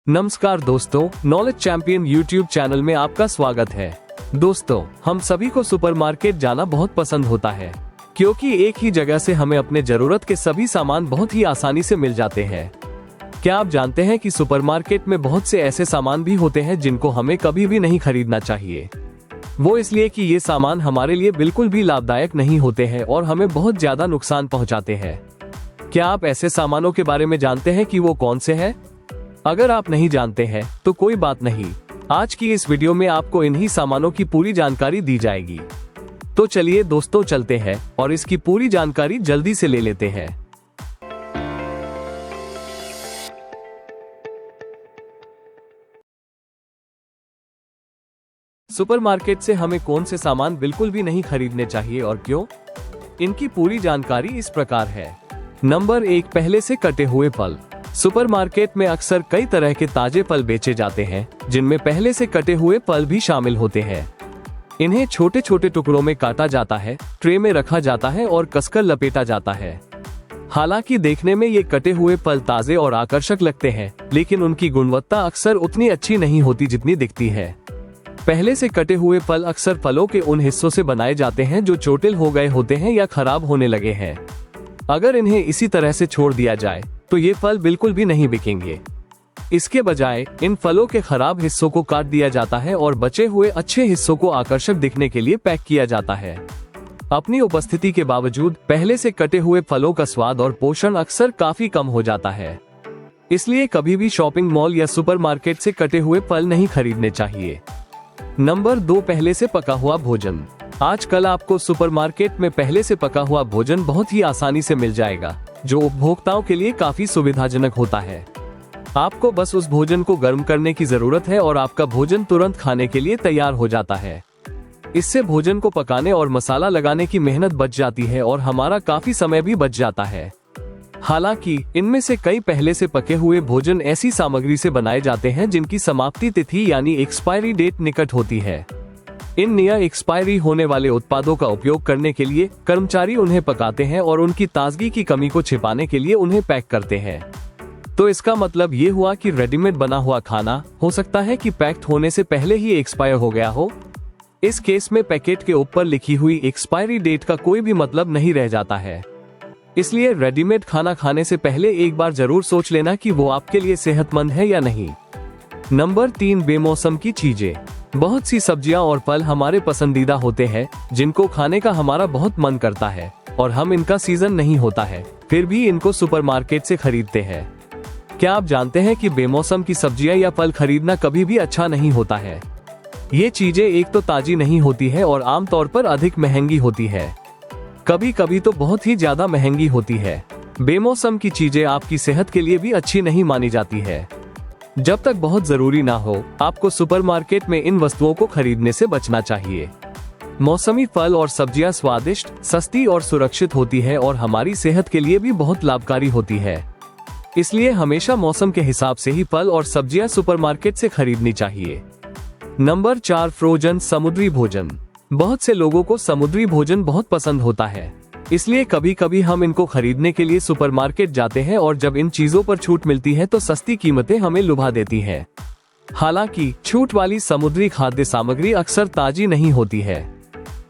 नमस्कार दोस्तों, knowledge champion YouTube channel में आपका स्वागत है। दोस्तों, हम सभी को सुपरमार्केट जाना बहुत पसंद होता है क्योंकि एक ही जगह से हमें अपने जरूरत के सभी सामान बहुत ही आसानी से मिल जाते हैं। क्या आप जानते हैं कि सुपरमार्केट में बहुत से ऐसे सामान भी होते हैं जिनको हमें कभी भी नहीं खरीदना चाहिए। वो इसलिए कि ये सामान हमारे लिए बिल्कुल भी लाभदायक नहीं होते हैं और हमें बहुत ज्यादा नुकसान पहुंचाते हैं। क्या आप ऐसे सामानों के बारे में जानते हैं कि वो कौन से हैं? अगर आप नहीं जानते हैं तो कोई बात नहीं, आज की इस वीडियो में आपको इन्हीं सामानों की पूरी जानकारी दी जाएगी। तो चलिए दोस्तों, चलते हैं और इसकी पूरी जानकारी जल्दी से ले लेते हैं। सुपरमार्केट से हमें कौन से सामान बिल्कुल भी नहीं खरीदने चाहिए और क्यों? इनकी पूरी जानकारी इस प्रकार है। नंबर 1, पहले से कटे हुए फल। सुपरमार्केट में अक्सर कई तरह के ताजे फल बेचे जाते हैं जिनमें पहले से कटे हुए फल भी शामिल होते हैं। इन्हें छोटे छोटे टुकड़ों में काटा जाता है, ट्रे में रखा जाता है और कसकर लपेटा जाता है। हालांकि देखने में ये कटे हुए फल ताजे और आकर्षक लगते हैं, लेकिन उनकी गुणवत्ता अक्सर उतनी अच्छी नहीं होती जितनी दिखती है। पहले से कटे हुए फल अक्सर फलों के उन हिस्सों से बनाए जाते हैं जो चोटिल हो गए होते हैं या खराब होने लगे हैं। अगर इन्हें इसी तरह से छोड़ दिया जाए तो ये फल बिल्कुल भी नहीं बिकेंगे। इसके बजाय इन फलों के खराब हिस्सों को काट दिया जाता है और बचे हुए अच्छे हिस्सों को आकर्षक दिखने के लिए पैक किया जाता है। अपनी उपस्थिति के बावजूद पहले से कटे हुए फलों का स्वाद और पोषण अक्सर काफी कम हो जाता है। इसलिए कभी भी शॉपिंग मॉल या सुपरमार्केट से कटे हुए फल नहीं खरीदने चाहिए। नंबर 2, पहले से पका हुआ भोजन। आजकल आपको सुपरमार्केट में पहले से पका हुआ भोजन बहुत ही आसानी से मिल जाएगा, जो उपभोक्ताओं के लिए काफी सुविधाजनक होता है। आपको बस उस भोजन को गर्म करने की जरूरत है और आपका भोजन तुरंत खाने के लिए तैयार हो जाता है। इससे भोजन को पकाने और मसाला लगाने की मेहनत बच जाती है और हमारा काफी समय भी बच जाता है। हालांकि इनमें से कई पहले से पके हुए भोजन ऐसी सामग्री से बनाए जाते हैं जिनकी समाप्ति तिथि यानी एक्सपायरी डेट निकट होती है। इन नियर एक्सपायरी होने वाले उत्पादों का उपयोग करने के लिए कर्मचारी उन्हें पकाते हैं और उनकी ताजगी की कमी को छिपाने के लिए उन्हें पैक करते हैं। तो इसका मतलब ये हुआ कि रेडीमेड बना हुआ खाना हो सकता है कि पैक्ड होने से पहले ही एक्सपायर हो गया हो। इस केस में पैकेट के ऊपर लिखी हुई एक्सपायरी डेट का कोई भी मतलब नहीं रह जाता है। इसलिए रेडीमेड खाना खाने से पहले एक बार जरूर सोच लेना कि वो आपके लिए सेहतमंद है या नहीं। नंबर 3, बेमौसम की चीजें। बहुत सी सब्जियां और फल हमारे पसंदीदा होते हैं जिनको खाने का हमारा बहुत मन करता है और हम इनका सीजन नहीं होता है, फिर भी इनको सुपरमार्केट से खरीदते हैं। क्या आप जानते हैं कि बेमौसम की सब्जियां या फल खरीदना कभी भी अच्छा नहीं होता है? ये चीजें एक तो ताजी नहीं होती है और आमतौर पर अधिक महंगी होती है, कभी कभी तो बहुत ही ज्यादा महंगी होती है। बेमौसम की चीजें आपकी सेहत के लिए भी अच्छी नहीं मानी जाती है। जब तक बहुत जरूरी ना हो, आपको सुपरमार्केट में इन वस्तुओं को खरीदने से बचना चाहिए। मौसमी फल और सब्जियां स्वादिष्ट, सस्ती और सुरक्षित होती है और हमारी सेहत के लिए भी बहुत लाभकारी होती है। इसलिए हमेशा मौसम के हिसाब से ही फल और सब्जियां सुपरमार्केट से खरीदनी चाहिए। नंबर 4, फ्रोजन समुद्री भोजन। बहुत से लोगों को समुद्री भोजन बहुत पसंद होता है, इसलिए कभी कभी हम इनको खरीदने के लिए सुपरमार्केट जाते हैं और जब इन चीजों पर छूट मिलती है तो सस्ती कीमतें हमें लुभा देती हैं। हालांकि छूट वाली समुद्री खाद्य सामग्री अक्सर ताजी नहीं होती है।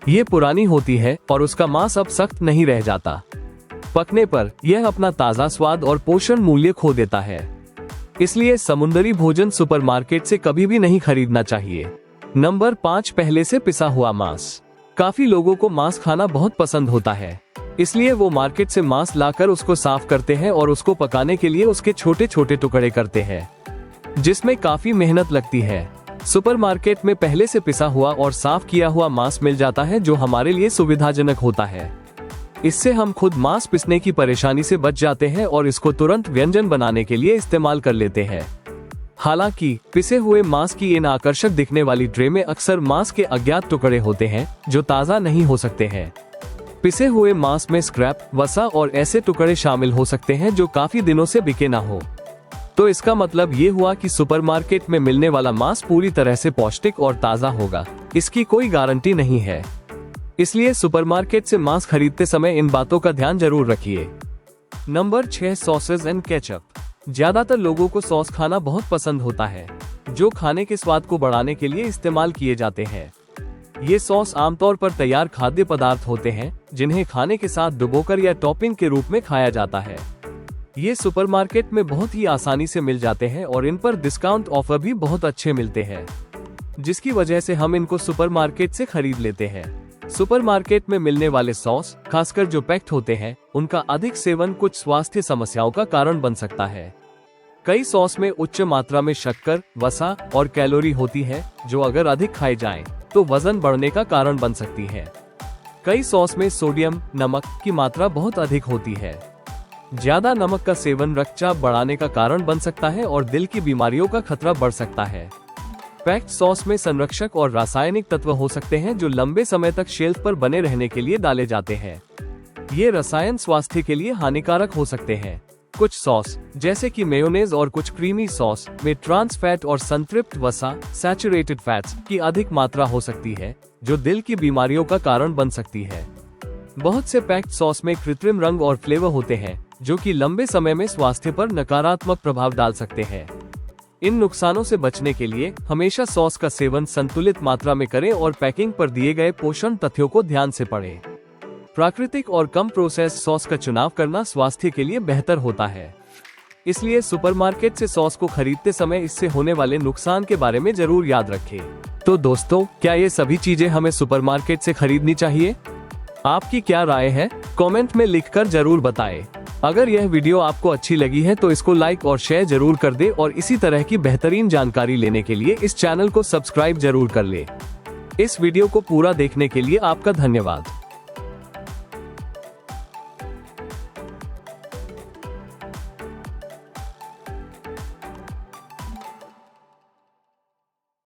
ये पुरानी होती है और उसका मांस अब सख्त नहीं रह जाता। पकने पर यह अपना ताजा स्वाद और पोषण मूल्य खो देता है। इसलिए समुद्री भोजन सुपरमार्केट से कभी भी नहीं खरीदना चाहिए। नंबर 5, पहले से पिसा हुआ मांस। काफी लोगों को मांस खाना बहुत पसंद होता है, इसलिए वो मार्केट से मांस लाकर उसको साफ करते हैं और उसको पकाने के लिए उसके छोटे छोटे टुकड़े करते हैं, जिसमें काफी मेहनत लगती है। सुपरमार्केट में पहले से पिसा हुआ और साफ किया हुआ मांस मिल जाता है जो हमारे लिए सुविधाजनक होता है। इससे हम खुद मांस पिसने की परेशानी से बच जाते हैं और इसको तुरंत व्यंजन बनाने के लिए इस्तेमाल कर लेते हैं। हालांकि पिसे हुए मांस की इन आकर्षक दिखने वाली ट्रे में अक्सर मांस के अज्ञात टुकड़े होते हैं जो ताज़ा नहीं हो सकते हैं। पिसे हुए मांस में स्क्रैप, वसा और ऐसे टुकड़े शामिल हो सकते हैं जो काफी दिनों से बिके ना हो। तो इसका मतलब ये हुआ कि सुपरमार्केट में मिलने वाला मांस पूरी तरह से पौष्टिक और ताज़ा होगा, इसकी कोई गारंटी नहीं है। इसलिए सुपरमार्केट से मांस खरीदते समय इन बातों का ध्यान जरूर रखिए। Number 6, sausage and ketchup. ज्यादातर लोगों को सॉस खाना बहुत पसंद होता है, जो खाने के स्वाद को बढ़ाने के लिए इस्तेमाल किए जाते हैं। ये सॉस आमतौर पर तैयार खाद्य पदार्थ होते हैं, जिन्हें खाने के साथ डुबोकर या टॉपिंग के रूप में खाया जाता है। ये सुपरमार्केट में बहुत ही आसानी से मिल जाते हैं और इन पर डिस्काउंट ऑफर भी बहुत अच्छे मिलते हैं, जिसकी वजह से हम इनको सुपरमार्केट से खरीद लेते हैं। सुपरमार्केट में मिलने वाले सॉस, खासकर जो पैक्ड होते हैं, उनका अधिक सेवन कुछ स्वास्थ्य समस्याओं का कारण बन सकता है। कई सॉस में उच्च मात्रा में शक्कर, वसा और कैलोरी होती है, जो अगर अधिक खाए जाएं, तो वजन बढ़ने का कारण बन सकती है। कई सॉस में सोडियम, नमक की मात्रा बहुत अधिक होती है। ज्यादा नमक का सेवन रक्तचाप बढ़ाने का कारण बन सकता है और दिल की बीमारियों का खतरा बढ़ सकता है। पैक्ड सॉस में संरक्षक और रासायनिक तत्व हो सकते हैं, जो लंबे समय तक शेल्फ पर बने रहने के लिए डाले जाते हैं। ये रसायन स्वास्थ्य के लिए हानिकारक हो सकते हैं। कुछ सॉस, जैसे कि मेयोनेज और कुछ क्रीमी सॉस, में ट्रांस फैट और संतृप्त वसा, सैचुरेटेड फैट्स की अधिक मात्रा हो सकती है, जो दिल की बीमारियों का कारण बन सकती है। बहुत से पैक्ड सॉस में कृत्रिम रंग और फ्लेवर होते हैं, जो कि लंबे समय में स्वास्थ्य पर नकारात्मक प्रभाव डाल सकते हैं। इन नुकसानों से बचने के लिए हमेशा सॉस का सेवन संतुलित मात्रा में करें और पैकिंग पर दिए गए पोषण तथ्यों को ध्यान से पढ़ें। प्राकृतिक और कम प्रोसेस्ड सॉस का चुनाव करना स्वास्थ्य के लिए बेहतर होता है, इसलिए सुपरमार्केट से सॉस को खरीदते समय इससे होने वाले नुकसान के बारे में जरूर याद रखें। तो दोस्तों, क्या ये सभी चीजें हमें सुपरमार्केट से खरीदनी चाहिए? आपकी क्या राय है? कमेंट में लिखकर जरूर बताएं। अगर यह वीडियो आपको अच्छी लगी है तो इसको लाइक और शेयर जरूर कर दे और इसी तरह की बेहतरीन जानकारी लेने के लिए इस चैनल को सब्सक्राइब जरूर कर ले। इस वीडियो को पूरा देखने के लिए आपका धन्यवाद।